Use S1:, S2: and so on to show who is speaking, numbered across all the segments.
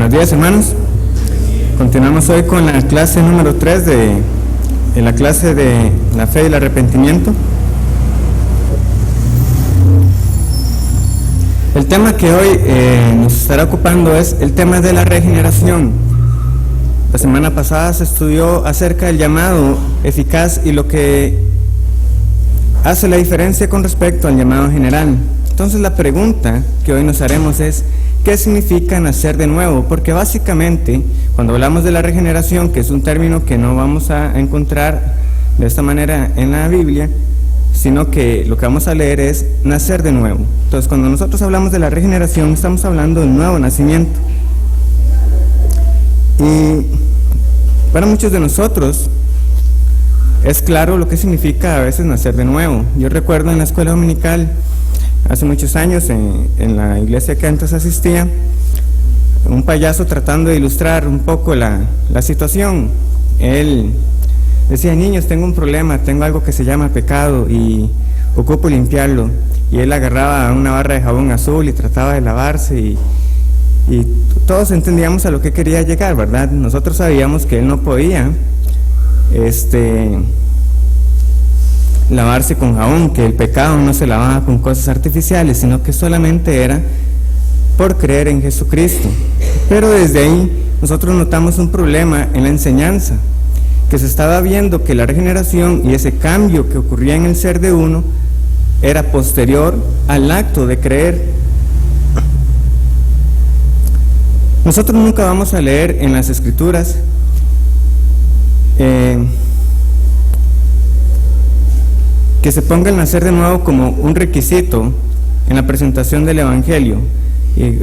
S1: Buenos días, hermanos. Continuamos hoy con la clase número 3 de la clase de la fe y el arrepentimiento. El tema que hoy nos estará ocupando es el tema de la regeneración. La semana pasada se estudió acerca del llamado eficaz y lo que hace la diferencia con respecto al llamado general. Entonces la pregunta que hoy nos haremos es: ¿qué significa nacer de nuevo? Porque básicamente, cuando hablamos de la regeneración, que es un término que no vamos a encontrar de esta manera en la Biblia, sino que lo que vamos a leer es nacer de nuevo. Entonces, cuando nosotros hablamos de la regeneración, estamos hablando del nuevo nacimiento. Y para muchos de nosotros es claro lo que significa a veces nacer de nuevo. Yo recuerdo en la escuela dominical, hace muchos años, en la iglesia que antes asistía, un payaso tratando de ilustrar un poco la situación. Él decía: niños, tengo un problema, tengo algo que se llama pecado y ocupo limpiarlo. Y él agarraba una barra de jabón azul y trataba de lavarse y todos entendíamos a lo que quería llegar, ¿verdad? Nosotros sabíamos que él no podía lavarse con jabón, que el pecado no se lavaba con cosas artificiales, sino que solamente era por creer en Jesucristo. Pero desde ahí nosotros notamos un problema en la enseñanza, que se estaba viendo que la regeneración y ese cambio que ocurría en el ser de uno era posterior al acto de creer. Nosotros nunca vamos a leer en las Escrituras que se ponga el nacer de nuevo como un requisito en la presentación del Evangelio. Y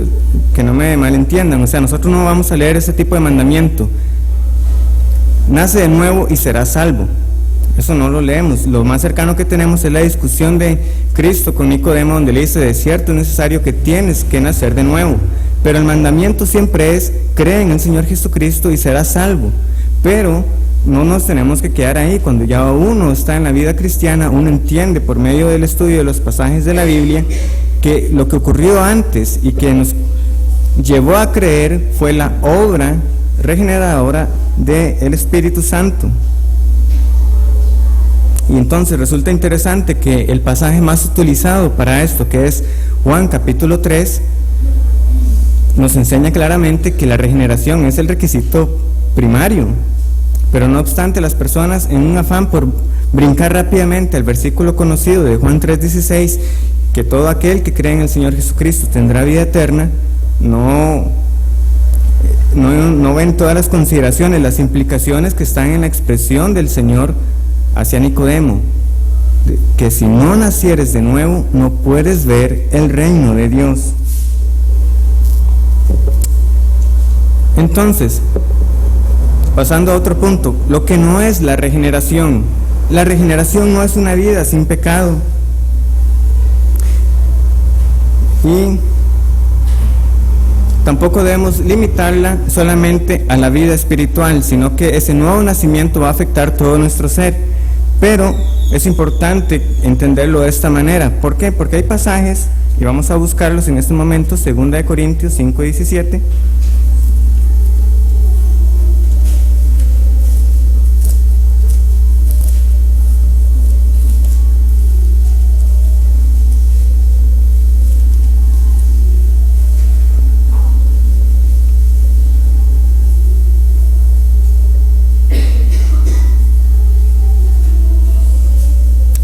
S1: que no me malentiendan, o sea, nosotros no vamos a leer ese tipo de mandamiento: nace de nuevo y serás salvo. Eso no lo leemos. Lo más cercano que tenemos es la discusión de Cristo con Nicodemo, donde le dice: de cierto es necesario que tienes que nacer de nuevo. Pero el mandamiento siempre es: cree en el Señor Jesucristo y serás salvo. Pero no nos tenemos que quedar ahí. Cuando ya uno está en la vida cristiana, uno entiende por medio del estudio de los pasajes de la Biblia que lo que ocurrió antes y que nos llevó a creer fue la obra regeneradora del Espíritu Santo. Y entonces resulta interesante que el pasaje más utilizado para esto, que es Juan capítulo 3, nos enseña claramente que la regeneración es el requisito primario. Pero no obstante, las personas, en un afán por brincar rápidamente al versículo conocido de Juan 3:16, que todo aquel que cree en el Señor Jesucristo tendrá vida eterna, no ven todas las consideraciones, las implicaciones que están en la expresión del Señor hacia Nicodemo, que si no nacieres de nuevo, no puedes ver el reino de Dios. Entonces, pasando a otro punto, lo que no es la regeneración. La regeneración no es una vida sin pecado. Y tampoco debemos limitarla solamente a la vida espiritual, sino que ese nuevo nacimiento va a afectar todo nuestro ser. Pero es importante entenderlo de esta manera. ¿Por qué? Porque hay pasajes, y vamos a buscarlos en este momento, 2 Corintios 5:17.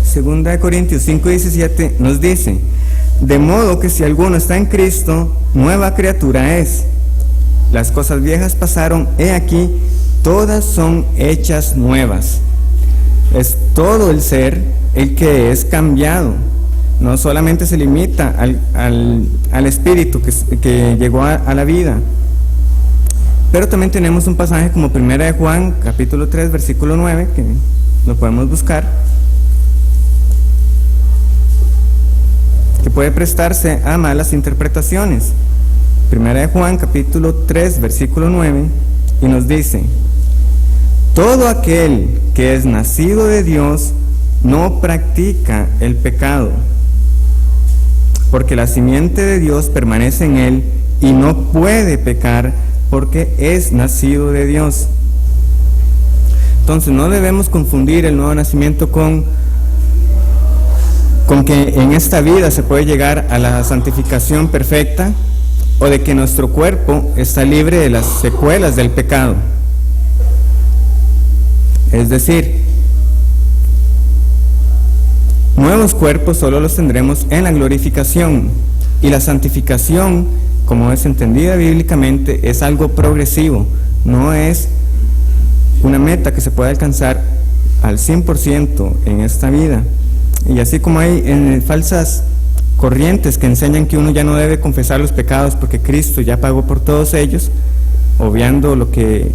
S1: Segunda de Corintios 5:17 nos dice: de modo que si alguno está en Cristo, nueva criatura es. Las cosas viejas pasaron, he aquí, todas son hechas nuevas. Es todo el ser el que es cambiado. No solamente se limita al espíritu que llegó a la vida. Pero también tenemos un pasaje como 1 de Juan, capítulo 3, versículo 9, que lo podemos buscar, que puede prestarse a malas interpretaciones. 1 de Juan capítulo 3 versículo 9, y nos dice: todo aquel que es nacido de Dios no practica el pecado, porque la simiente de Dios permanece en él y no puede pecar porque es nacido de Dios. Entonces no debemos confundir el nuevo nacimiento con que en esta vida se puede llegar a la santificación perfecta, o de que nuestro cuerpo está libre de las secuelas del pecado. Es decir, nuevos cuerpos solo los tendremos en la glorificación, y la santificación, como es entendida bíblicamente, es algo progresivo, no es una meta que se puede alcanzar al 100% en esta vida. Y así como hay falsas corrientes que enseñan que uno ya no debe confesar los pecados porque Cristo ya pagó por todos ellos, obviando lo que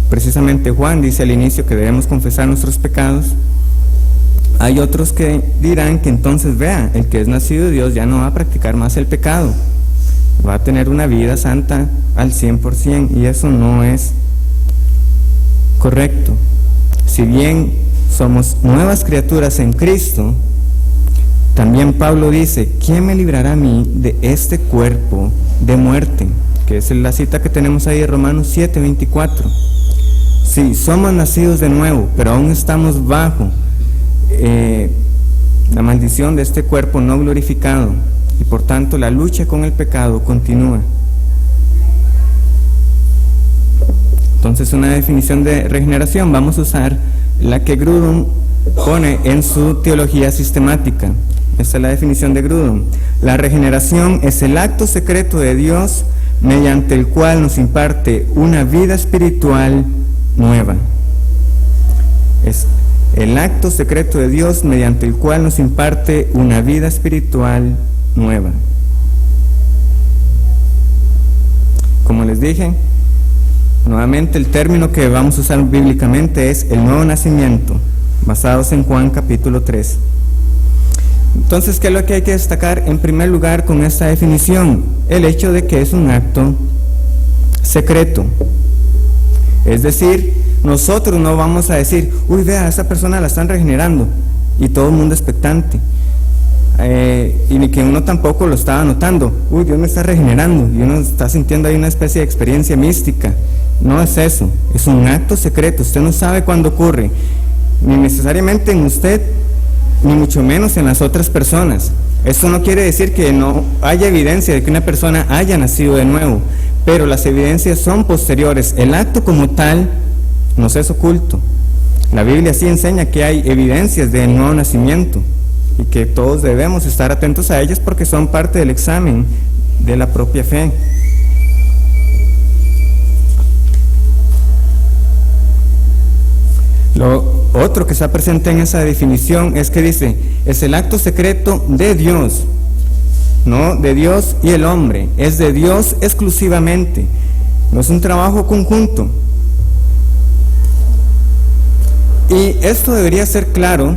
S1: precisamente Juan dice al inicio, que debemos confesar nuestros pecados, hay otros que dirán que entonces, vea, el que es nacido de Dios ya no va a practicar más el pecado, va a tener una vida santa al 100%, y eso no es correcto. Si bien somos nuevas criaturas en Cristo, también Pablo dice: ¿quién me librará a mí de este cuerpo de muerte? Que es la cita que tenemos ahí de Romanos 7:24. Sí, somos nacidos de nuevo, pero aún estamos bajo la maldición de este cuerpo no glorificado, y por tanto la lucha con el pecado continúa. Entonces, una definición de regeneración vamos a usar la que Grudem pone en su teología sistemática. Esta es la definición de Grudem. La regeneración es el acto secreto de Dios mediante el cual nos imparte una vida espiritual nueva. Es el acto secreto de Dios mediante el cual nos imparte una vida espiritual nueva. Como les dije, nuevamente el término que vamos a usar bíblicamente es el nuevo nacimiento, basados en Juan capítulo 3. Entonces, ¿qué es lo que hay que destacar en primer lugar con esta definición? El hecho de que es un acto secreto. Es decir, nosotros no vamos a decir: uy, vea, a esa persona la están regenerando, y todo el mundo expectante. Y ni que uno tampoco lo estaba notando: uy, Dios me está regenerando, y uno está sintiendo ahí una especie de experiencia mística. No es eso, es un acto secreto. Usted no sabe cuándo ocurre, ni necesariamente en usted, ni mucho menos en las otras personas. Esto no quiere decir que no haya evidencia de que una persona haya nacido de nuevo, pero las evidencias son posteriores. El acto como tal nos es oculto. La Biblia sí enseña que hay evidencias del nuevo nacimiento y que todos debemos estar atentos a ellas porque son parte del examen de la propia fe. Lo otro que está presente en esa definición es que dice: es el acto secreto de Dios, no de Dios y el hombre, es de Dios exclusivamente, no es un trabajo conjunto. Y esto debería ser claro,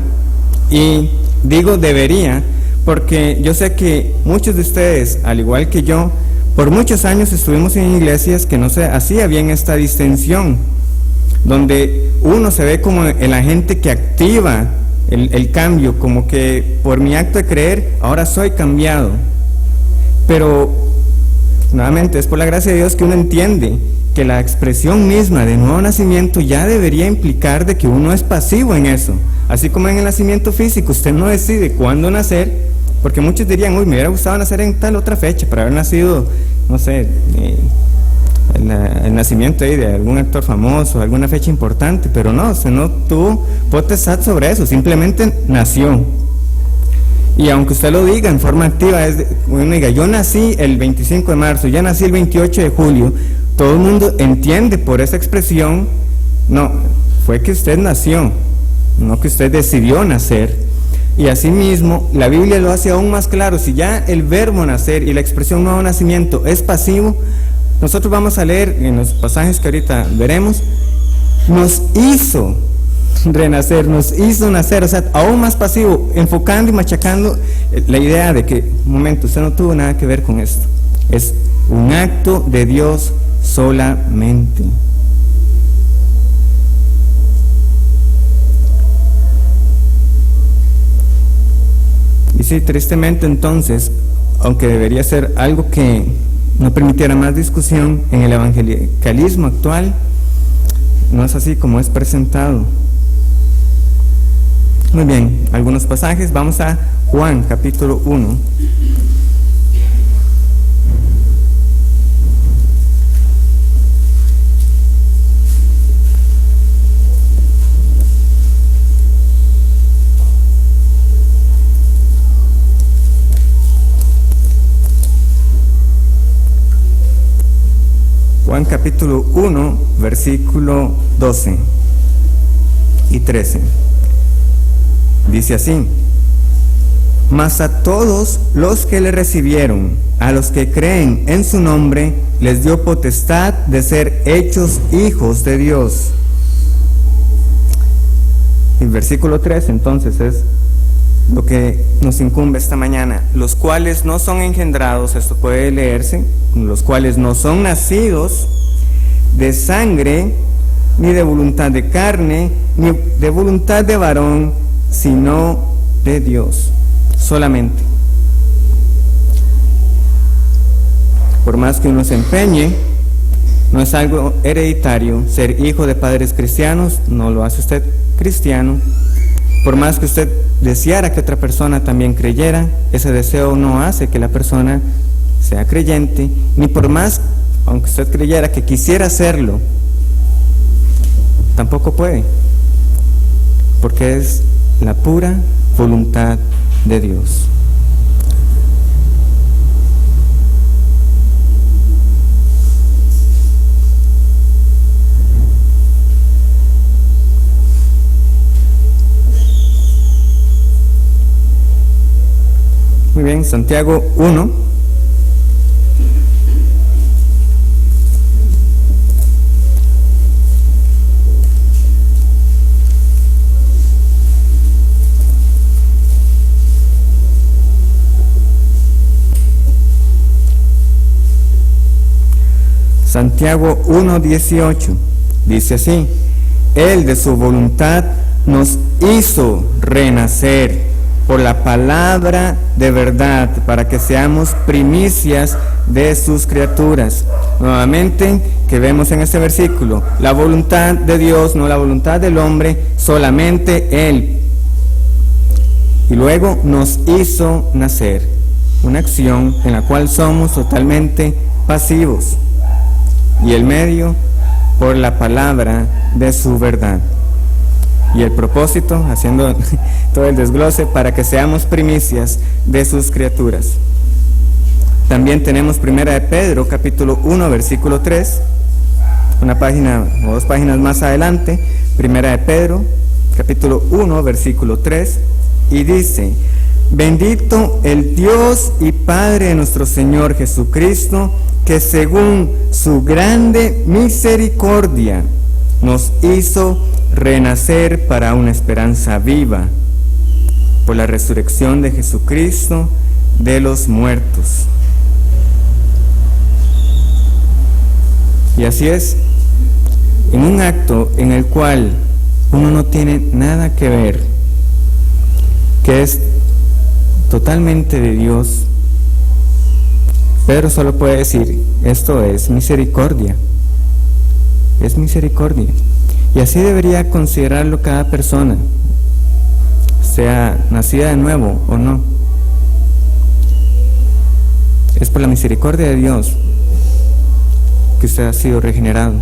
S1: y digo debería, porque yo sé que muchos de ustedes, al igual que yo, por muchos años estuvimos en iglesias que no se hacía bien esta distinción, donde uno se ve como el agente que activa el cambio, como que por mi acto de creer, ahora soy cambiado. Pero, nuevamente, es por la gracia de Dios que uno entiende que la expresión misma de nuevo nacimiento ya debería implicar de que uno es pasivo en eso. Así como en el nacimiento físico, usted no decide cuándo nacer, porque muchos dirían: uy, me hubiera gustado nacer en tal otra fecha, para haber nacido, no sé, el nacimiento ahí de algún actor famoso, alguna fecha importante, pero no, usted no tuvo potestad sobre eso, simplemente nació. Y aunque usted lo diga en forma activa, uno diga: yo nací el 25 de marzo, ya nací el 28 de julio, todo el mundo entiende por esa expresión, no, fue que usted nació, no que usted decidió nacer. Y asimismo, la Biblia lo hace aún más claro. Si ya el verbo nacer y la expresión nuevo nacimiento es pasivo, nosotros vamos a leer en los pasajes que ahorita veremos: nos hizo renacer, nos hizo nacer, o sea, aún más pasivo, enfocando y machacando la idea de que, un momento, usted no tuvo nada que ver con esto, es un acto de Dios solamente. Y sí, tristemente entonces, aunque debería ser algo que no permitiera más discusión en el evangelicalismo actual. No es así como es presentado. Muy bien, algunos pasajes. Vamos a Juan capítulo 1. Juan capítulo 1, versículo 12 y 13. Dice así: mas a todos los que le recibieron, a los que creen en su nombre, les dio potestad de ser hechos hijos de Dios. El versículo 13 entonces es lo que nos incumbe esta mañana. Los cuales no son engendrados, esto puede leerse, los cuales no son nacidos de sangre, ni de voluntad de carne, ni de voluntad de varón, sino de Dios solamente. Por más que uno se empeñe, no es algo hereditario ser hijo de padres cristianos, no lo hace usted cristiano. Por más que usted deseara que otra persona también creyera, ese deseo no hace que la persona sea creyente, ni por más, aunque usted creyera que quisiera hacerlo, tampoco puede, porque es la pura voluntad de Dios. Muy bien, Santiago 1. Santiago 1:18 dice así: Él de su voluntad nos hizo renacer por la palabra de verdad, para que seamos primicias de sus criaturas. Nuevamente, que vemos en este versículo, la voluntad de Dios, no la voluntad del hombre, solamente Él. Y luego nos hizo nacer, una acción en la cual somos totalmente pasivos. Y el medio, por la palabra de su verdad. Y el propósito, haciendo todo el desglose, para que seamos primicias de sus criaturas. También tenemos Primera de Pedro, capítulo 1, versículo 3, una página o dos páginas más adelante. Primera de Pedro, capítulo 1, versículo 3, y dice: bendito el Dios y Padre de nuestro Señor Jesucristo, que según su grande misericordia nos hizo renacer para una esperanza viva por la resurrección de Jesucristo de los muertos. Y así es, en un acto en el cual uno no tiene nada que ver, que es totalmente de Dios, Pedro solo puede decir: esto es misericordia, es misericordia. Y así debería considerarlo cada persona, sea nacida de nuevo o no. Es por la misericordia de Dios que usted ha sido regenerado.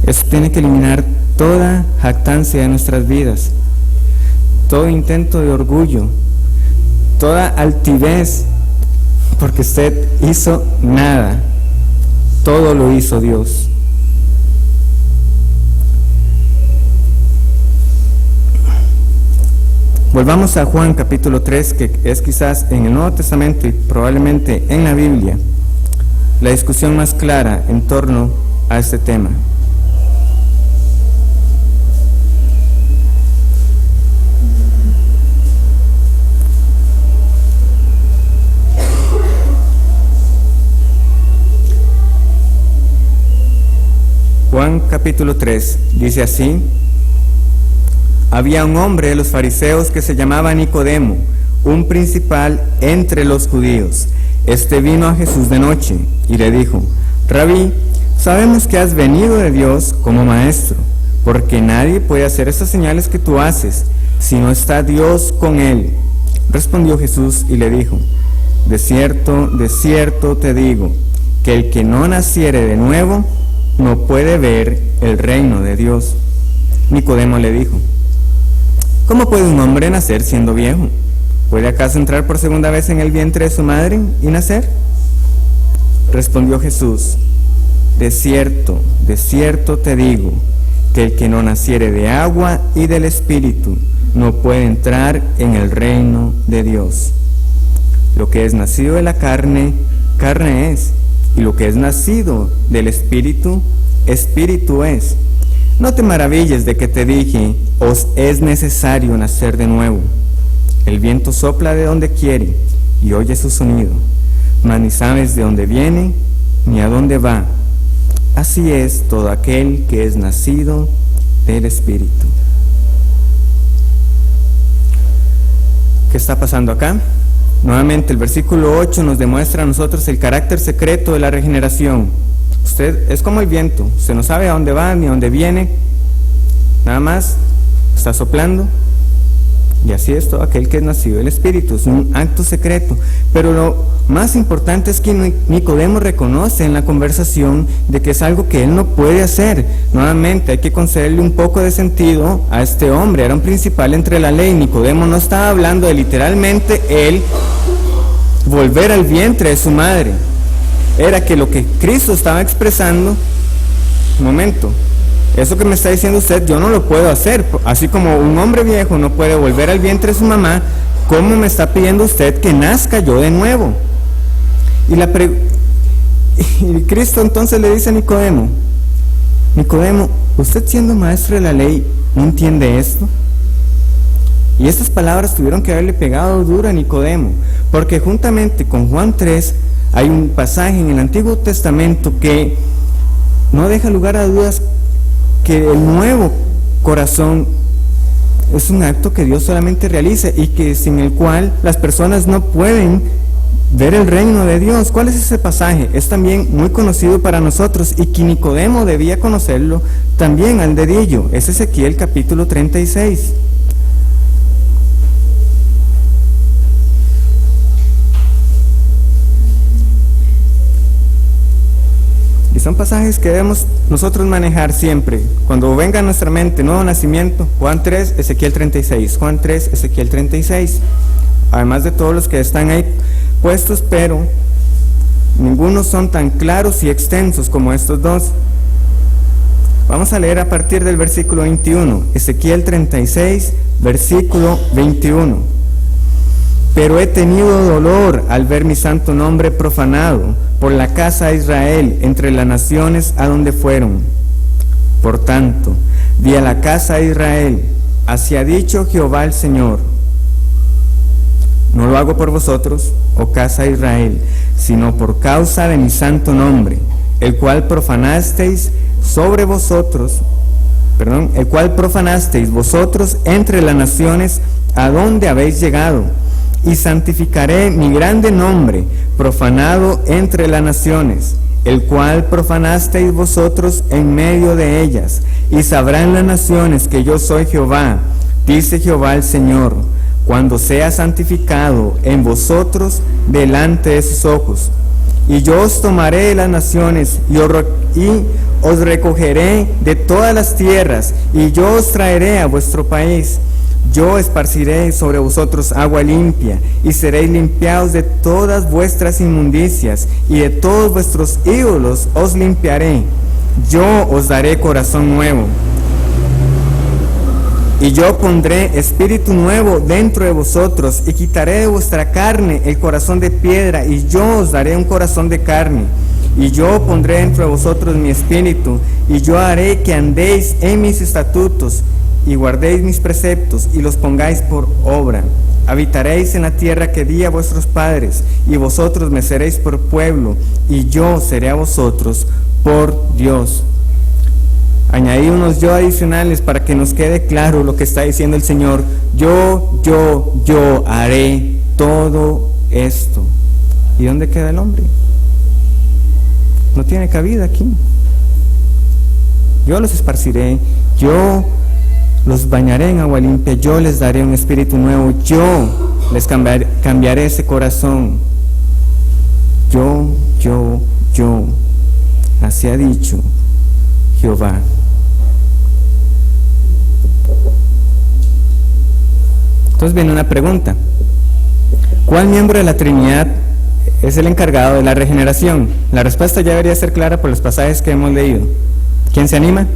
S1: Eso tiene que eliminar toda jactancia de nuestras vidas, todo intento de orgullo, toda altivez, porque usted hizo nada, todo lo hizo Dios. Volvamos a Juan capítulo 3, que es quizás en el Nuevo Testamento y probablemente en la Biblia la discusión más clara en torno a este tema. Juan capítulo 3 dice así: había un hombre de los fariseos que se llamaba Nicodemo, un principal entre los judíos. Este vino a Jesús de noche y le dijo: Rabí, sabemos que has venido de Dios como maestro, porque nadie puede hacer esas señales que tú haces, si no está Dios con él. Respondió Jesús y le dijo: de cierto te digo, que el que no naciere de nuevo no puede ver el reino de Dios. Nicodemo le dijo: ¿cómo puede un hombre nacer siendo viejo? ¿Puede acaso entrar por segunda vez en el vientre de su madre y nacer? Respondió Jesús: de cierto te digo, que el que no naciere de agua y del Espíritu no puede entrar en el reino de Dios. Lo que es nacido de la carne, carne es, y lo que es nacido del Espíritu, Espíritu es. No te maravilles de que te dije: os es necesario nacer de nuevo. El viento sopla de donde quiere y oye su sonido, mas ni sabes de dónde viene ni a dónde va. Así es todo aquel que es nacido del Espíritu. ¿Qué está pasando acá? Nuevamente el versículo 8 nos demuestra a nosotros el carácter secreto de la regeneración. Usted es como el viento, usted no sabe a dónde va ni a dónde viene, nada más está soplando. Y así es todo aquel que es nacido del Espíritu, es un acto secreto. Pero lo más importante es que Nicodemo reconoce en la conversación de que es algo que él no puede hacer. Nuevamente hay que concederle un poco de sentido a este hombre, era un principal entre la ley. Nicodemo no estaba hablando de literalmente él volver al vientre de su madre. Era que lo que Cristo estaba expresando, un momento, eso que me está diciendo usted, yo no lo puedo hacer. Así como un hombre viejo no puede volver al vientre de su mamá, ¿cómo me está pidiendo usted que nazca yo de nuevo? Y Cristo entonces le dice a Nicodemo: Nicodemo, usted siendo maestro de la ley, ¿no entiende esto? Y estas palabras tuvieron que haberle pegado duro a Nicodemo, porque juntamente con Juan 3 hay un pasaje en el Antiguo Testamento que no deja lugar a dudas que el nuevo corazón es un acto que Dios solamente realiza y que sin el cual las personas no pueden ver el reino de Dios. ¿Cuál es ese pasaje? Es también muy conocido para nosotros y que Nicodemo debía conocerlo también al dedillo. Es Ezequiel capítulo 36. Y son pasajes que debemos nosotros manejar siempre. Cuando venga a nuestra mente nuevo nacimiento, Juan 3, Ezequiel 36, Juan 3, Ezequiel 36. Además de todos los que están ahí puestos, pero ninguno son tan claros y extensos como estos dos. Vamos a leer a partir del versículo 21, Ezequiel 36, versículo 21. Pero he tenido dolor al ver mi santo nombre profanado por la casa de Israel entre las naciones a donde fueron. Por tanto, di a la casa de Israel: así ha dicho Jehová el Señor, no lo hago por vosotros, oh casa de Israel, sino por causa de mi santo nombre, el cual profanasteis vosotros entre las naciones a donde habéis llegado. Y santificaré mi grande nombre, profanado entre las naciones, el cual profanasteis vosotros en medio de ellas. Y sabrán las naciones que yo soy Jehová, dice Jehová el Señor, cuando sea santificado en vosotros delante de sus ojos. Y yo os tomaré de las naciones y os recogeré de todas las tierras, y yo os traeré a vuestro país. Yo esparciré sobre vosotros agua limpia, y seréis limpiados de todas vuestras inmundicias, y de todos vuestros ídolos os limpiaré. Yo os daré corazón nuevo, y yo pondré espíritu nuevo dentro de vosotros, y quitaré de vuestra carne el corazón de piedra, y yo os daré un corazón de carne. Y yo pondré dentro de vosotros mi espíritu, y yo haré que andéis en mis estatutos, y guardéis mis preceptos, y los pongáis por obra. Habitaréis en la tierra que di a vuestros padres, y vosotros me seréis por pueblo, y yo seré a vosotros por Dios. añadí unos yo adicionales para que nos quede claro lo que está diciendo el Señor. Yo haré todo esto. ¿Y dónde queda el hombre? No tiene cabida aquí. Yo los esparciré, yo los bañaré en agua limpia, yo les daré un espíritu nuevo, yo les cambiaré ese corazón. Yo. Así ha dicho Jehová. Entonces viene una pregunta. ¿Cuál miembro de la Trinidad es el encargado de la regeneración? La respuesta ya debería ser clara por los pasajes que hemos leído. ¿Quién se anima?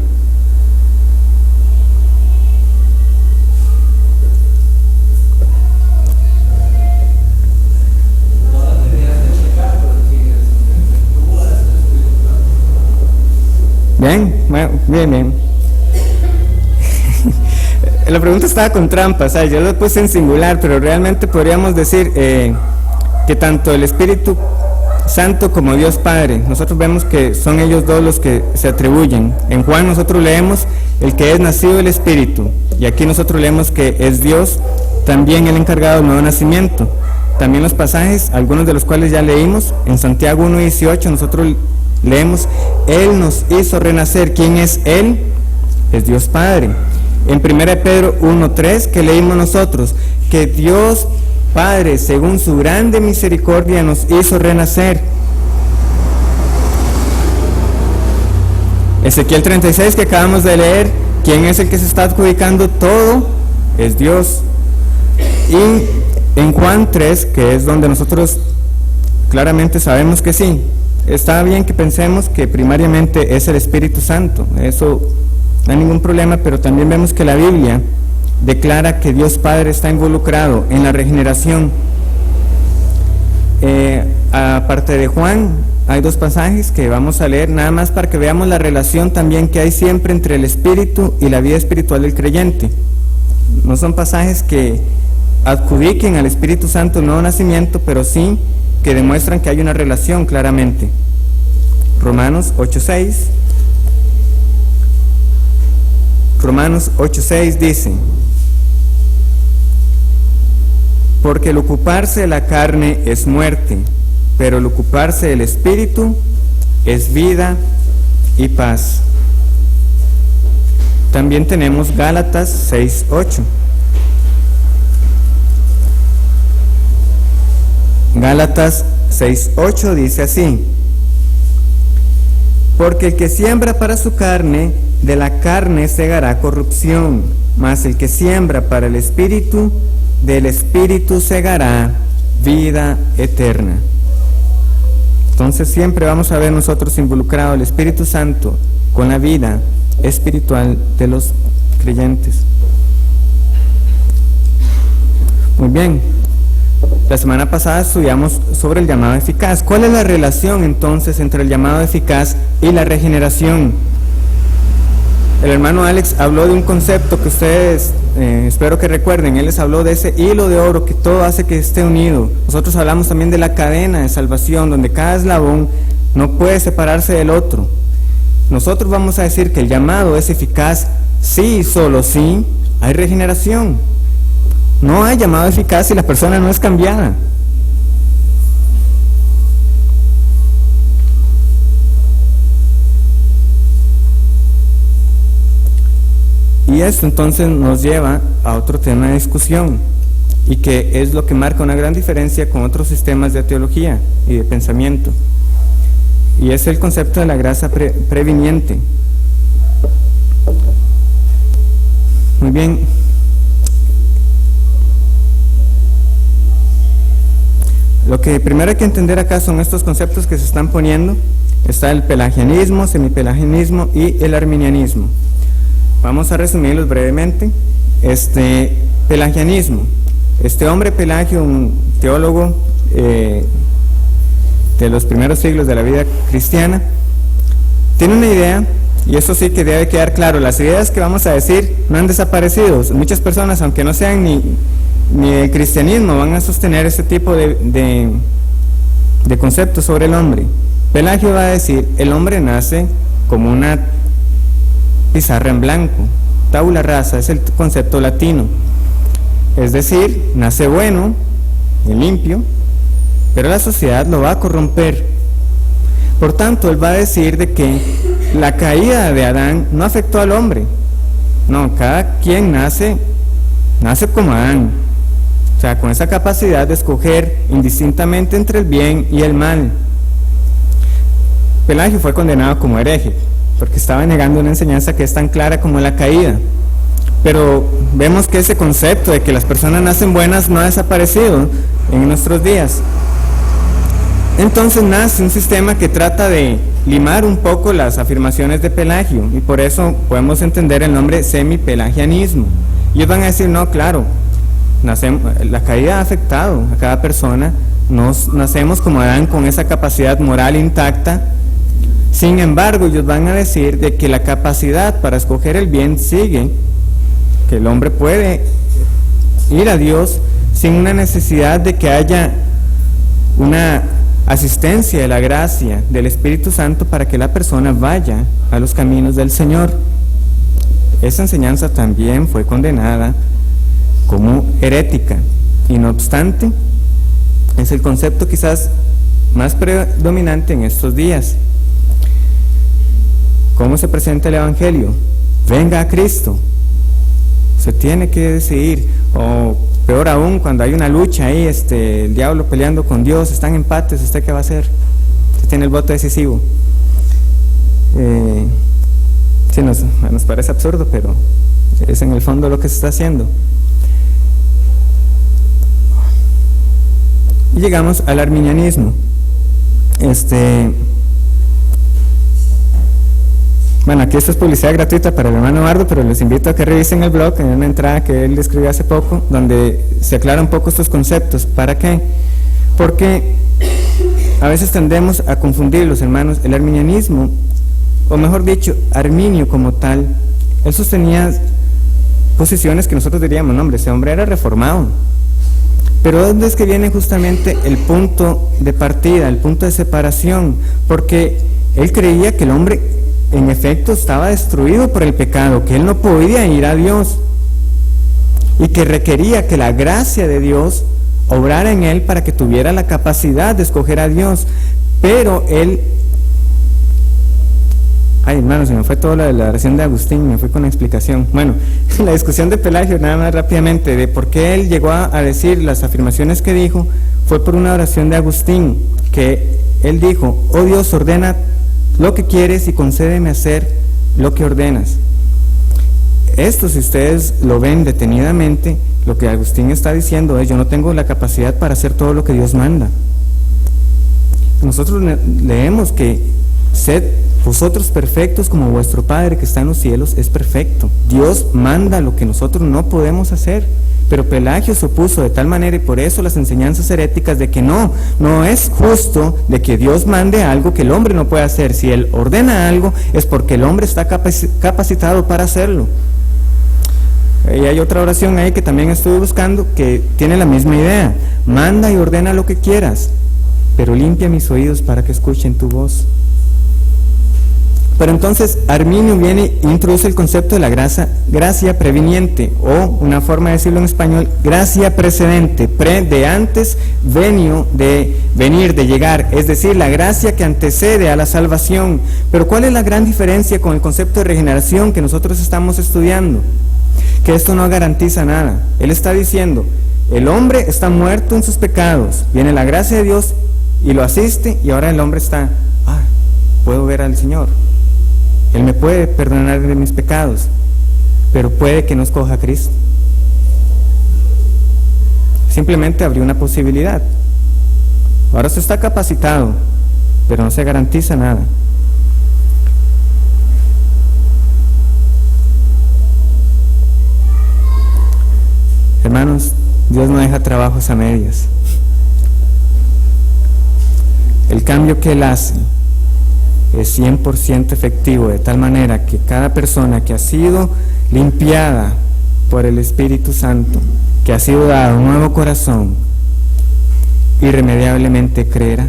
S1: Bien. La pregunta estaba con trampas, ¿sabes? Yo lo puse en singular, pero realmente podríamos decir que tanto el Espíritu Santo como Dios Padre, nosotros vemos que son ellos dos los que se atribuyen. En Juan nosotros leemos el que es nacido del Espíritu, y aquí nosotros leemos que es Dios también el encargado del nuevo nacimiento. También los pasajes, algunos de los cuales ya leímos, en Santiago 1:18 nosotros leemos, Él nos hizo renacer. ¿Quién es Él? Es Dios Padre. En 1 Pedro 1:3, que leímos nosotros, que Dios Padre, según su grande misericordia, nos hizo renacer. Ezequiel 36, que acabamos de leer, ¿quién es el que se está adjudicando todo? Es Dios. Y en Juan 3, que es donde nosotros claramente sabemos que sí, está bien que pensemos que primariamente es el Espíritu Santo, eso no hay ningún problema, pero también vemos que la Biblia declara que Dios Padre está involucrado en la regeneración. Aparte de Juan, hay dos pasajes que vamos a leer, nada más para que veamos la relación también que hay siempre entre el Espíritu y la vida espiritual del creyente. No son pasajes que adjudiquen al Espíritu Santo el nuevo nacimiento, pero sí que demuestran que hay una relación claramente. Romanos 8:6 dice: porque el ocuparse de la carne es muerte, pero el ocuparse del Espíritu es vida y paz. También tenemos Gálatas 6:8. Gálatas 6:8 dice así: porque el que siembra para su carne, de la carne segará corrupción, mas el que siembra para el Espíritu, del Espíritu segará vida eterna. Entonces siempre vamos a ver nosotros involucrado el Espíritu Santo con la vida espiritual de los creyentes. Muy bien. La semana pasada estudiamos sobre el llamado eficaz. ¿Cuál es la relación entonces entre el llamado eficaz y la regeneración? El hermano Alex habló de un concepto que ustedes espero que recuerden. Él les habló de ese hilo de oro que todo hace que esté unido. Nosotros hablamos también de la cadena de salvación, donde cada eslabón no puede separarse del otro. Nosotros vamos a decir que el llamado es eficaz si y solo si hay regeneración. No hay llamado eficaz si la persona no es cambiada. Y esto entonces nos lleva a otro tema de discusión, y que es lo que marca una gran diferencia con otros sistemas de teología y de pensamiento, y es el concepto de la gracia previniente. Muy bien. Lo que primero hay que entender acá son estos conceptos que se están poniendo. Está el pelagianismo, semipelagianismo y el arminianismo. Vamos a resumirlos brevemente. Pelagianismo. Este hombre Pelagio, un teólogo de los primeros siglos de la vida cristiana, tiene una idea, y eso sí que debe quedar claro: las ideas que vamos a decir no han desaparecido. Muchas personas, aunque no sean ni el cristianismo, van a sostener ese tipo de conceptos sobre el hombre. Pelagio va a decir: el hombre nace como una pizarra en blanco. Tabula rasa es el concepto latino. Es decir, nace bueno y limpio, pero la sociedad lo va a corromper. Por tanto, él va a decir de que la caída de Adán no afectó al hombre. No, cada quien nace como Adán. O sea, con esa capacidad de escoger indistintamente entre el bien y el mal. Pelagio fue condenado como hereje, porque estaba negando una enseñanza que es tan clara como la caída. Pero vemos que ese concepto de que las personas nacen buenas no ha desaparecido en nuestros días. Entonces nace un sistema que trata de limar un poco las afirmaciones de Pelagio, y por eso podemos entender el nombre semipelagianismo. Y ellos van a decir, no, claro, la caída ha afectado a cada persona, nacemos como Adán con esa capacidad moral intacta. Sin embargo, ellos van a decir de que la capacidad para escoger el bien sigue, que el hombre puede ir a Dios sin una necesidad de que haya una asistencia de la gracia del Espíritu Santo para que la persona vaya a los caminos del Señor. Esa enseñanza también fue condenada como herética, y no obstante, es el concepto quizás más predominante en estos días. ¿Cómo se presenta el Evangelio? Venga a Cristo. Se tiene que decidir, o peor aún, cuando hay una lucha ahí, el diablo peleando con Dios, están empates, ¿usted qué va a hacer? Usted tiene el voto decisivo. Sí, nos parece absurdo, pero es en el fondo lo que se está haciendo. Y llegamos al arminianismo. Bueno, aquí esto es publicidad gratuita para el hermano Eduardo, pero les invito a que revisen el blog, en una entrada que él escribió hace poco, donde se aclara un poco estos conceptos. ¿Para qué? Porque a veces tendemos a confundir los hermanos. El arminianismo, o mejor dicho, Arminio como tal, él sostenía posiciones que nosotros diríamos, no, hombre, ese hombre era reformado. Pero ¿dónde es que viene justamente el punto de partida, el punto de separación? Porque él creía que el hombre en efecto estaba destruido por el pecado, que él no podía ir a Dios y que requería que la gracia de Dios obrara en él para que tuviera la capacidad de escoger a Dios. Pero él, ay hermano, se me fue toda la oración de Agustín, me fui con la explicación. Bueno, la discusión de Pelagio, nada más rápidamente, de por qué él llegó a decir las afirmaciones que dijo, fue por una oración de Agustín, que él dijo, oh Dios, ordena lo que quieres y concédeme hacer lo que ordenas. Esto, si ustedes lo ven detenidamente, lo que Agustín está diciendo es, yo no tengo la capacidad para hacer todo lo que Dios manda. Nosotros leemos que sed vosotros perfectos como vuestro Padre que está en los cielos es perfecto. Dios manda lo que nosotros no podemos hacer. Pero Pelagio se opuso de tal manera, y por eso las enseñanzas heréticas de que no es justo de que Dios mande algo que el hombre no puede hacer. Si Él ordena algo es porque el hombre está capacitado para hacerlo. Y hay otra oración ahí que también estuve buscando que tiene la misma idea. Manda y ordena lo que quieras, pero limpia mis oídos para que escuchen tu voz. Pero entonces Arminio viene e introduce el concepto de la gracia previniente, o una forma de decirlo en español, gracia precedente, de antes, venio, de venir, de llegar, es decir, la gracia que antecede a la salvación. Pero ¿cuál es la gran diferencia con el concepto de regeneración que nosotros estamos estudiando? Que esto no garantiza nada. Él está diciendo, el hombre está muerto en sus pecados, viene la gracia de Dios y lo asiste, y ahora el hombre está, puedo ver al Señor. Él me puede perdonar de mis pecados, pero puede que no escoja a Cristo. Simplemente abrió una posibilidad. Ahora se está capacitado, pero no se garantiza nada. Hermanos, Dios no deja trabajos a medias. El cambio que Él hace es 100% efectivo, de tal manera que cada persona que ha sido limpiada por el Espíritu Santo, que ha sido dado un nuevo corazón, irremediablemente creerá.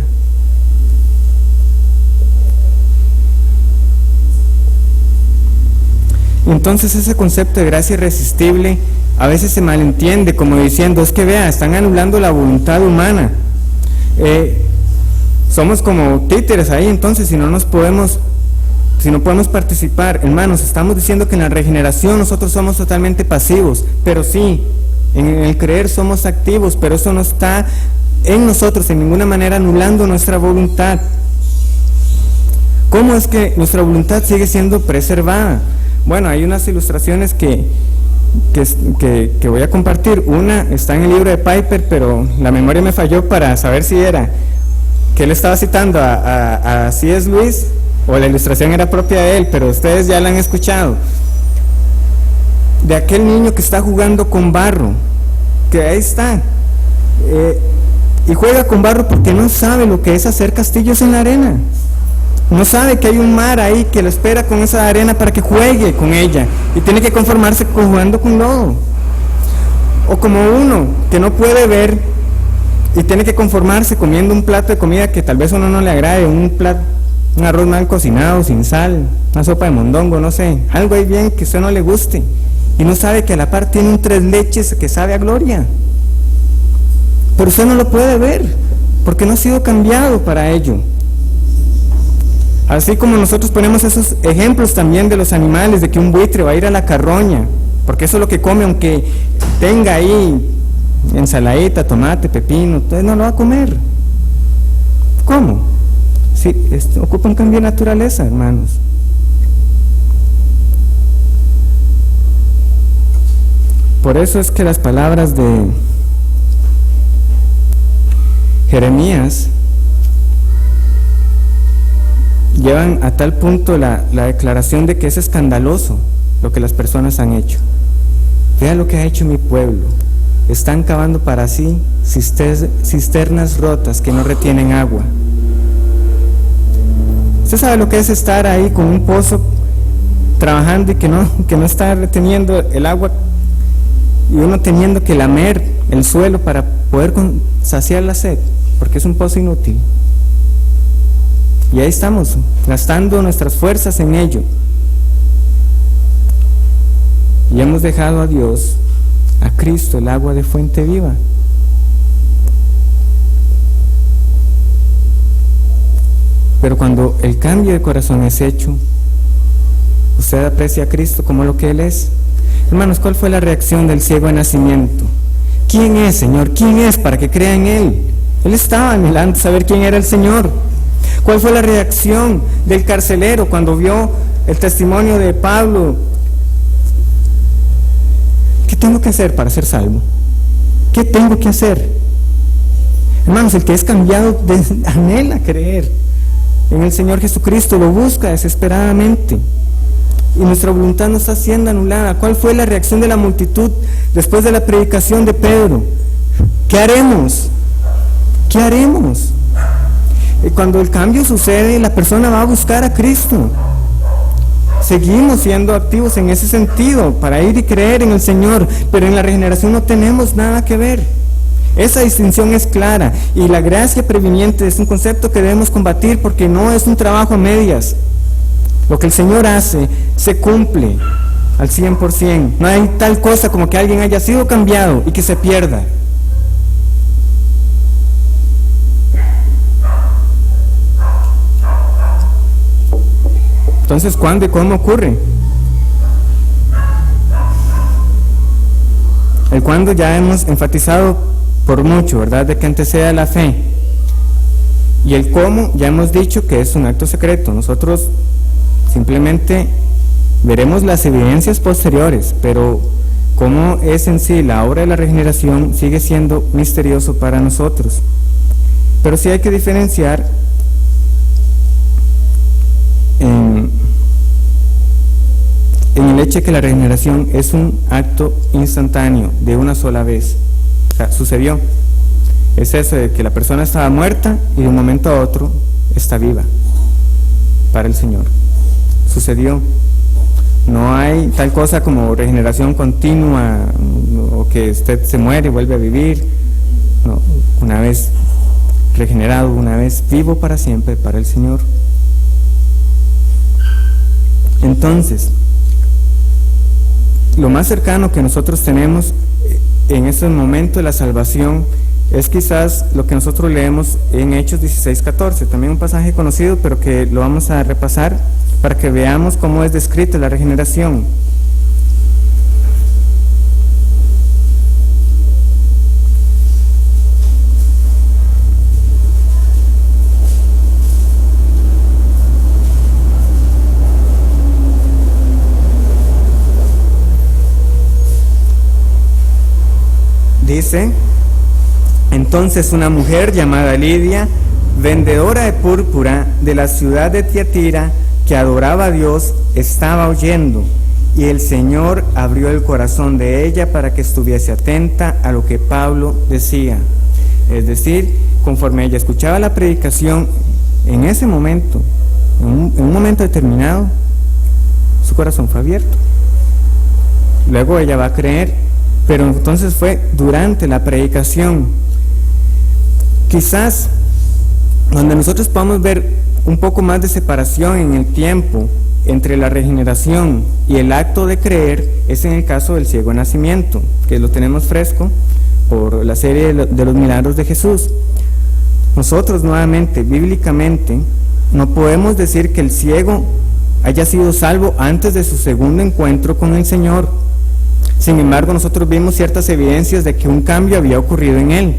S1: Entonces ese concepto de gracia irresistible a veces se malentiende como diciendo, es que vea, están anulando la voluntad humana. Somos como títeres ahí, entonces si no podemos participar. Hermanos, estamos diciendo que en la regeneración nosotros somos totalmente pasivos, pero sí, en el creer somos activos, pero eso no está en nosotros en ninguna manera anulando nuestra voluntad. ¿Cómo es que nuestra voluntad sigue siendo preservada? Bueno, hay unas ilustraciones que voy a compartir. Una está en el libro de Piper, pero la memoria me falló para saber si era que él estaba citando a C.S. Lewis o la ilustración era propia de él, pero ustedes ya la han escuchado. De aquel niño que está jugando con barro, que ahí está, y juega con barro porque no sabe lo que es hacer castillos en la arena. No sabe que hay un mar ahí que lo espera con esa arena para que juegue con ella, y tiene que conformarse con jugando con lodo. O como uno que no puede ver y tiene que conformarse comiendo un plato de comida que tal vez a uno no le agrade, un arroz mal cocinado, sin sal, una sopa de mondongo, no sé, algo ahí bien que a usted no le guste, y no sabe que a la par tiene un tres leches que sabe a gloria, pero usted no lo puede ver porque no ha sido cambiado para ello. Así como nosotros ponemos esos ejemplos también de los animales, de que un buitre va a ir a la carroña, porque eso es lo que come, aunque tenga ahí ensaladita, tomate, pepino, entonces no lo va a comer. ¿Cómo? Sí, ocupa un cambio de naturaleza, hermanos. Por eso es que las palabras de Jeremías llevan a tal punto la declaración de que es escandaloso lo que las personas han hecho. Vea lo que ha hecho mi pueblo. Están cavando para sí cisternas rotas que no retienen agua. Usted sabe lo que es estar ahí con un pozo trabajando y que no está reteniendo el agua, y uno teniendo que lamer el suelo para poder saciar la sed, porque es un pozo inútil. Y ahí estamos, gastando nuestras fuerzas en ello. Y hemos dejado a Dios, a Cristo, el agua de fuente viva. Pero cuando el cambio de corazón es hecho, usted aprecia a Cristo como lo que Él es. Hermanos, ¿cuál fue la reacción del ciego de nacimiento? ¿Quién es, Señor? ¿Quién es para que crea en Él? Él estaba anhelando saber quién era el Señor. ¿Cuál fue la reacción del carcelero cuando vio el testimonio de Pablo? ¿Qué tengo que hacer para ser salvo? ¿Qué tengo que hacer? Hermanos, el que es cambiado anhela creer en el Señor Jesucristo, lo busca desesperadamente, y nuestra voluntad no está siendo anulada. ¿Cuál fue la reacción de la multitud después de la predicación de Pedro? ¿Qué haremos? ¿Qué haremos? Y cuando el cambio sucede, la persona va a buscar a Cristo. Seguimos siendo activos en ese sentido para ir y creer en el Señor, pero en la regeneración no tenemos nada que ver. Esa distinción es clara, y la gracia previniente es un concepto que debemos combatir, porque no es un trabajo a medias. Lo que el Señor hace se cumple al 100%. No hay tal cosa como que alguien haya sido cambiado y que se pierda. Entonces, ¿cuándo y cómo ocurre? El cuándo ya hemos enfatizado por mucho, ¿verdad?, de que anteceda la fe. Y el cómo ya hemos dicho que es un acto secreto. Nosotros simplemente veremos las evidencias posteriores, pero cómo es en sí la obra de la regeneración sigue siendo misterioso para nosotros. Pero sí hay que diferenciar en el hecho de que la regeneración es un acto instantáneo, de una sola vez. O sea, sucedió. Es eso de que la persona estaba muerta y de un momento a otro está viva para el Señor. Sucedió. No hay tal cosa como regeneración continua, o que usted se muere y vuelve a vivir. No, una vez regenerado, una vez vivo para siempre para el Señor. Entonces, lo más cercano que nosotros tenemos en este momento de la salvación es quizás lo que nosotros leemos en Hechos 16:14, también un pasaje conocido, pero que lo vamos a repasar para que veamos cómo es descrita la regeneración. Dice: entonces una mujer llamada Lidia, vendedora de púrpura de la ciudad de Tiatira, que adoraba a Dios, estaba oyendo, y el Señor abrió el corazón de ella para que estuviese atenta a lo que Pablo decía. Es decir, conforme ella escuchaba la predicación, en ese momento, en un momento determinado, su corazón fue abierto. Luego ella va a creer, pero entonces fue durante la predicación. Quizás donde nosotros podamos ver un poco más de separación en el tiempo entre la regeneración y el acto de creer es en el caso del ciego de nacimiento, que lo tenemos fresco por la serie de los milagros de Jesús. Nosotros nuevamente, bíblicamente, no podemos decir que el ciego haya sido salvo antes de su segundo encuentro con el Señor. Sin embargo, nosotros vimos ciertas evidencias de que un cambio había ocurrido en él.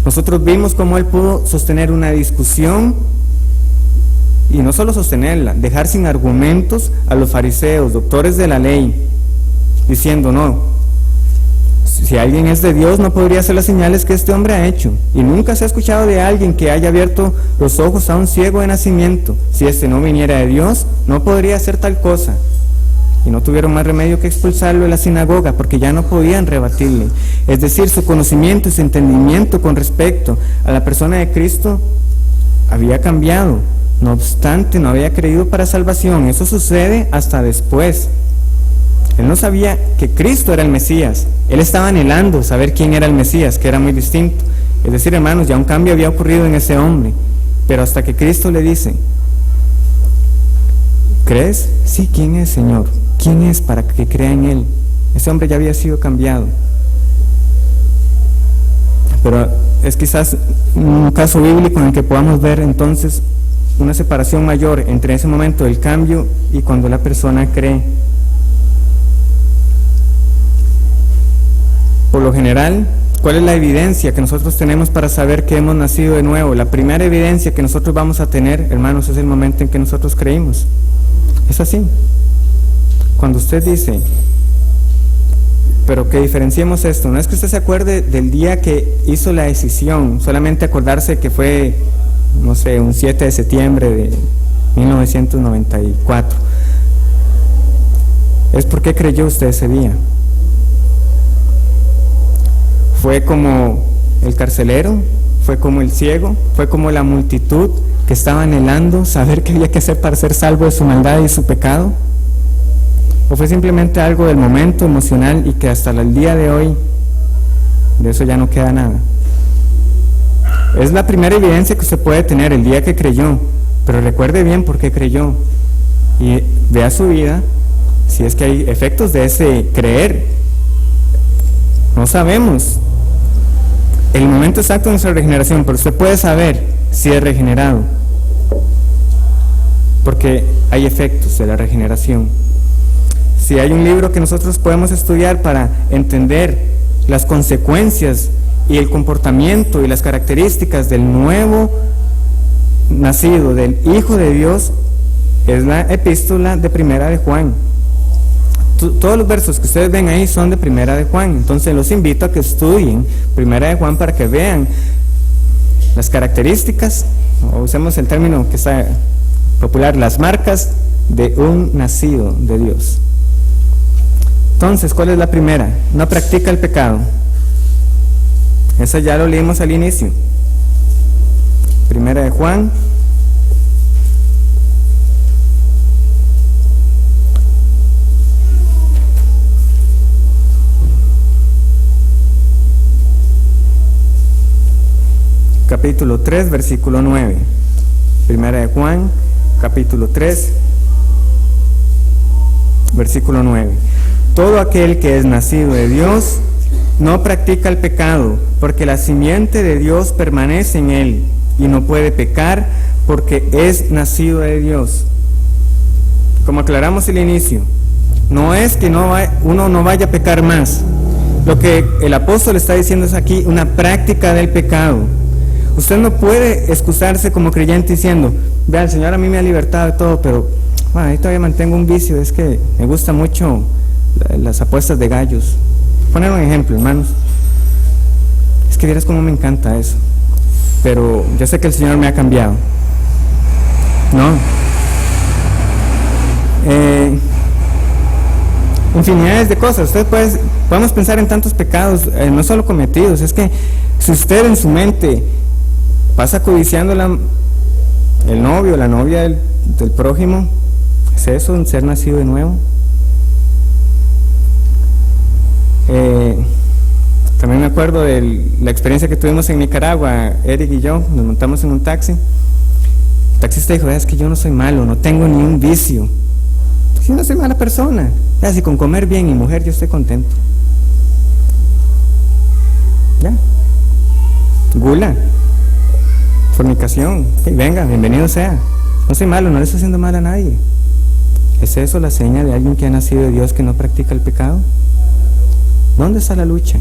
S1: Nosotros vimos cómo él pudo sostener una discusión, y no solo sostenerla, dejar sin argumentos a los fariseos, doctores de la ley, diciendo: no, si alguien es de Dios no podría hacer las señales que este hombre ha hecho. Y nunca se ha escuchado de alguien que haya abierto los ojos a un ciego de nacimiento. Si este no viniera de Dios, no podría hacer tal cosa. Y no tuvieron más remedio que expulsarlo de la sinagoga, porque ya no podían rebatirle. Es decir, su conocimiento y su entendimiento con respecto a la persona de Cristo había cambiado. No obstante, no había creído para salvación. Eso sucede hasta después. Él no sabía que Cristo era el Mesías. Él estaba anhelando saber quién era el Mesías, que era muy distinto. Es decir, hermanos, ya un cambio había ocurrido en ese hombre. Pero hasta que Cristo le dice: ¿crees? Sí, ¿quién es, Señor? ¿Quién es para que crea en Él? Ese hombre ya había sido cambiado. Pero es quizás un caso bíblico en el que podamos ver entonces una separación mayor entre ese momento del cambio y cuando la persona cree. Por lo general, ¿cuál es la evidencia que nosotros tenemos para saber que hemos nacido de nuevo? La primera evidencia que nosotros vamos a tener, hermanos, es el momento en que nosotros creímos. Es así. Cuando usted dice, pero que diferenciemos esto, no es que usted se acuerde del día que hizo la decisión, solamente acordarse que fue, no sé, un 7 de septiembre de 1994. Es porque creyó usted ese día. Fue como el carcelero, fue como el ciego, fue como la multitud que estaba anhelando saber qué había que hacer para ser salvo de su maldad y su pecado. ¿O fue simplemente algo del momento emocional y que hasta el día de hoy de eso ya no queda nada? Es la primera evidencia que usted puede tener, el día que creyó, pero recuerde bien por qué creyó y vea su vida si es que hay efectos de ese creer. No sabemos el momento exacto de nuestra regeneración, pero usted puede saber si es regenerado, porque hay efectos de la regeneración. Si hay un libro que nosotros podemos estudiar para entender las consecuencias y el comportamiento y las características del nuevo nacido, del Hijo de Dios, es la epístola de Primera de Juan. Todos los versos que ustedes ven ahí son de Primera de Juan. Entonces los invito a que estudien Primera de Juan para que vean las características, o usemos el término que está popular, las marcas de un nacido de Dios. Entonces, ¿cuál es la primera? No practica el pecado. Eso ya lo leímos al inicio. Primera de Juan. Capítulo 3, versículo 9. Primera de Juan, capítulo 3, versículo 9. todo aquel que es nacido de Dios no practica el pecado, porque la simiente de Dios permanece en él y no puede pecar porque es nacido de Dios. Como aclaramos al inicio, no es que uno no vaya a pecar más. Lo que el apóstol está diciendo es aquí una práctica del pecado. Usted no puede excusarse como creyente diciendo, vea, el Señor a mí me ha libertado de todo, pero bueno, ahí todavía mantengo un vicio, es que me gusta mucho las apuestas de gallos. Poner un ejemplo, hermanos. Es que vieras cómo me encanta eso. Pero yo sé que el Señor me ha cambiado. No. Infinidades de cosas. Podemos pensar en tantos pecados, no solo cometidos. Es que si usted en su mente pasa codiciando el novio, la novia del prójimo, ¿es eso un ser nacido de nuevo? También me acuerdo de la experiencia que tuvimos en Nicaragua. Eric y yo nos montamos en un taxi. El taxista dijo, es que yo no soy malo, no tengo ni un vicio. Yo no soy mala persona. Ya, si con comer bien y mujer yo estoy contento. Ya. Gula, fornicación, venga, bienvenido sea. No soy malo, no le estoy haciendo mal a nadie. ¿Es eso la seña de alguien que ha nacido de Dios que no practica el pecado? ¿Dónde está la lucha?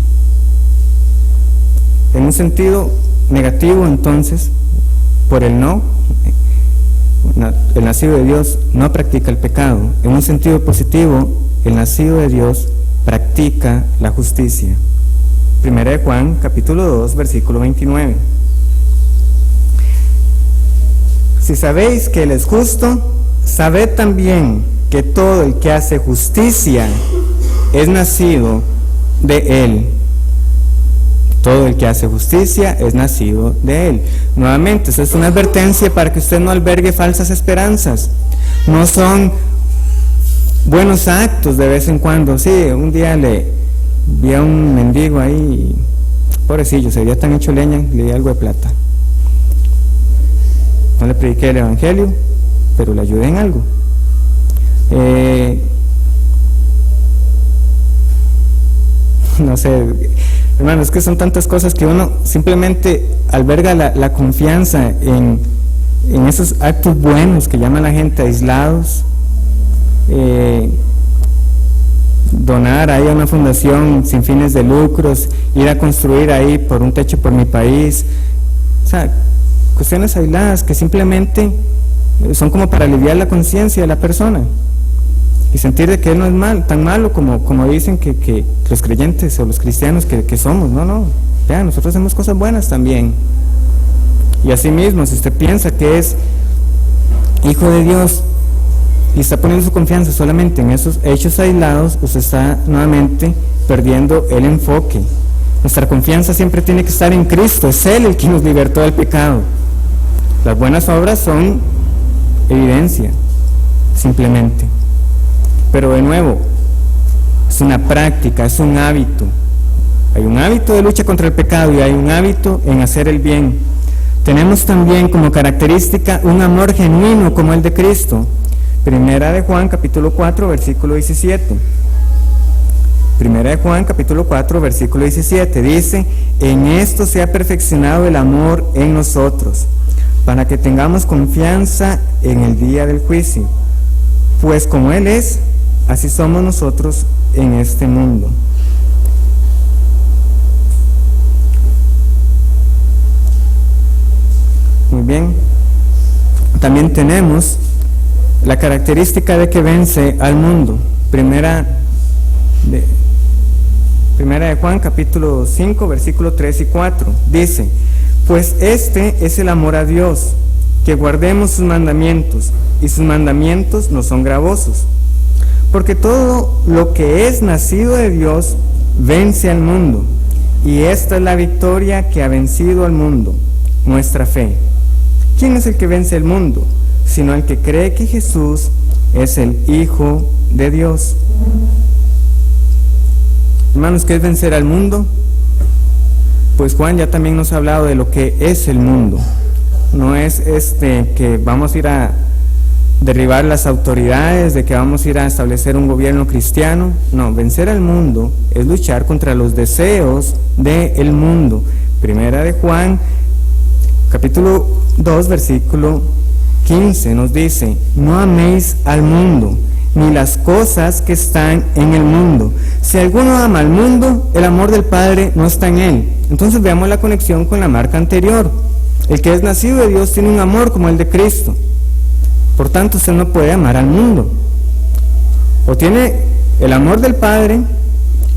S1: En un sentido negativo, entonces, por el no, el nacido de Dios no practica el pecado. En un sentido positivo, el nacido de Dios practica la justicia. Primera de Juan, capítulo 2, versículo 29. Si sabéis que Él es justo, sabed también que todo el que hace justicia es nacido de Él. Todo el que hace justicia es nacido de Él. Nuevamente, eso es una advertencia para que usted no albergue falsas esperanzas. No son buenos actos de vez en cuando. Sí, un día le vi a un mendigo ahí, pobrecillo, se veía tan hecho leña, le di algo de plata. No le prediqué el evangelio, pero le ayudé en algo. No sé, hermano, es que son tantas cosas que uno simplemente alberga la confianza en esos actos buenos que llama la gente aislados. Donar ahí a una fundación sin fines de lucros, ir a construir ahí por un techo por mi país. O sea, cuestiones aisladas que simplemente son como para aliviar la conciencia de la persona y sentir de que él no es tan malo como dicen que los creyentes o los cristianos que somos. No, ya, nosotros hacemos cosas buenas también. Y así mismo, si usted piensa que es hijo de Dios y está poniendo su confianza solamente en esos hechos aislados, usted está nuevamente perdiendo el enfoque. Nuestra confianza siempre tiene que estar en Cristo, es Él el que nos libertó del pecado. Las buenas obras son evidencia, simplemente. Pero de nuevo, es una práctica, es un hábito. Hay un hábito de lucha contra el pecado y hay un hábito en hacer el bien. Tenemos también como característica un amor genuino como el de Cristo. Primera de Juan, capítulo 4, versículo 17. Primera de Juan, capítulo 4, versículo 17. Dice, en esto se ha perfeccionado el amor en nosotros, para que tengamos confianza en el día del juicio. Pues como Él es, así somos nosotros en este mundo. Muy bien. También tenemos la característica de que vence al mundo. Primera de Juan, capítulo 5, versículo 3 y 4. Dice, pues este es el amor a Dios, que guardemos sus mandamientos, y sus mandamientos no son gravosos. Porque todo lo que es nacido de Dios vence al mundo, y esta es la victoria que ha vencido al mundo, nuestra fe. ¿Quién es el que vence el mundo? Sino el que cree que Jesús es el Hijo de Dios. Hermanos, ¿qué es vencer al mundo? Pues Juan ya también nos ha hablado de lo que es el mundo. No es que vamos a ir a derribar las autoridades, de que vamos a ir a establecer un gobierno cristiano. No, vencer al mundo es luchar contra los deseos del mundo. Primera de Juan, capítulo 2, versículo 15 nos dice: no améis al mundo, ni las cosas que están en el mundo. Si alguno ama al mundo, el amor del Padre no está en él. Entonces veamos la conexión con la marca anterior. El que es nacido de Dios tiene un amor como el de Cristo. Por tanto, usted no puede amar al mundo. O tiene el amor del Padre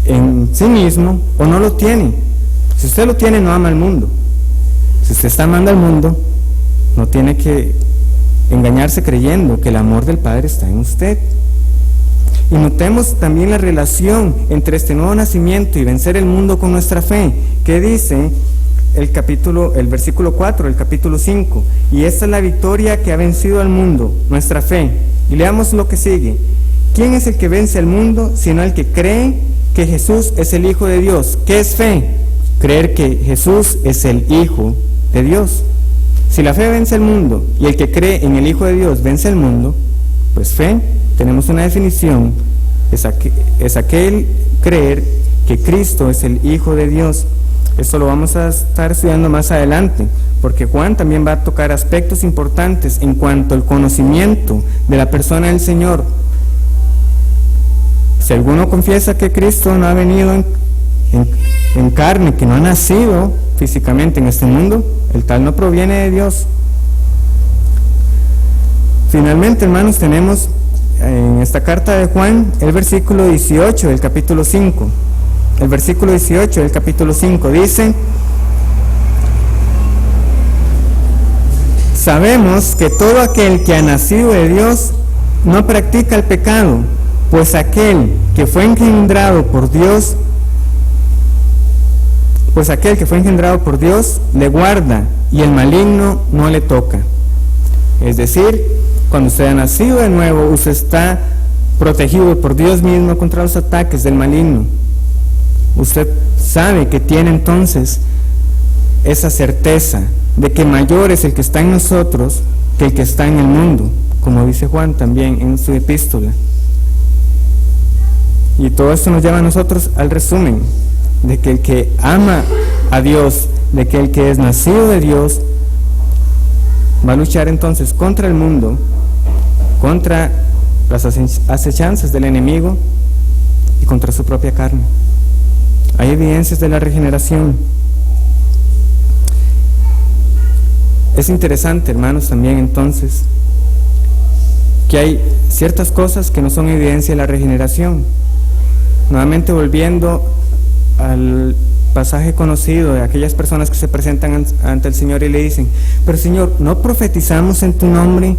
S1: en sí mismo, o no lo tiene. Si usted lo tiene, no ama al mundo. Si usted está amando al mundo, no tiene que engañarse creyendo que el amor del Padre está en usted. Y notemos también la relación entre este nuevo nacimiento y vencer el mundo con nuestra fe. ¿Qué dice el versículo 4, el capítulo 5? Y esta es la victoria que ha vencido al mundo, nuestra fe. Y leamos lo que sigue. ¿Quién es el que vence al mundo sino el que cree que Jesús es el Hijo de Dios? ¿Qué es fe? Creer que Jesús es el Hijo de Dios. Si la fe vence el mundo y el que cree en el Hijo de Dios vence el mundo, pues fe, tenemos una definición, es aquel creer que Cristo es el Hijo de Dios. Esto lo vamos a estar estudiando más adelante, porque Juan también va a tocar aspectos importantes en cuanto al conocimiento de la persona del Señor. Si alguno confiesa que Cristo no ha venido en carne, que no ha nacido físicamente en este mundo, el tal no proviene de Dios. Finalmente, hermanos, tenemos en esta carta de Juan el versículo 18 del capítulo 5. El versículo 18 del capítulo 5 dice: sabemos que todo aquel que ha nacido de Dios no practica el pecado, pues aquel que fue engendrado por Dios le guarda y el maligno no le toca. Es decir, cuando usted ha nacido de nuevo, usted está protegido por Dios mismo contra los ataques del maligno. Usted sabe que tiene entonces esa certeza de que mayor es el que está en nosotros que el que está en el mundo, como dice Juan también en su epístola. Y todo esto nos lleva a nosotros al resumen de que el que ama a Dios, de que el que es nacido de Dios, va a luchar entonces contra el mundo, contra las acechanzas del enemigo y contra su propia carne. Hay evidencias de la regeneración. Es interesante, hermanos, también entonces, que hay ciertas cosas que no son evidencia de la regeneración. Nuevamente volviendo al pasaje conocido de aquellas personas que se presentan ante el Señor y le dicen: pero Señor, ¿no profetizamos en tu nombre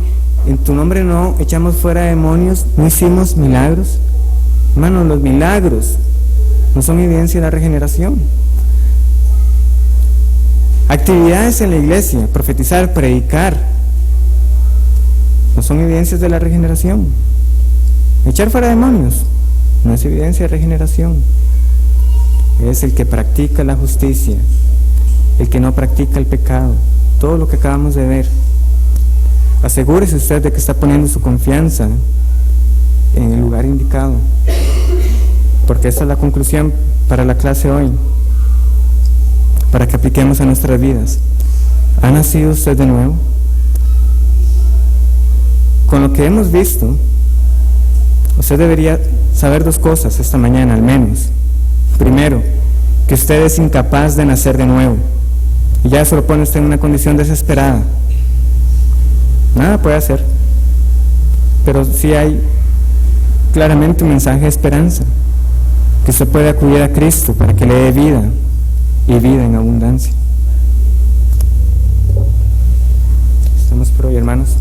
S1: no echamos fuera demonios, no hicimos milagros? Hermanos, los milagros no son evidencia de la regeneración. Actividades en la iglesia, profetizar, predicar, no son evidencias de la regeneración. Echar fuera demonios no es evidencia de regeneración. Es el que practica la justicia, el que no practica el pecado, todo lo que acabamos de ver. Asegúrese usted de que está poniendo su confianza en el lugar indicado, porque esa es la conclusión para la clase hoy, para que apliquemos a nuestras vidas. ¿Ha nacido usted de nuevo? Con lo que hemos visto, usted debería saber dos cosas esta mañana al menos. Primero, que usted es incapaz de nacer de nuevo, y ya se lo pone usted en una condición desesperada. Nada puede hacer, pero sí hay claramente un mensaje de esperanza, que usted puede acudir a Cristo para que le dé vida, y vida en abundancia. Estamos por hoy, hermanos.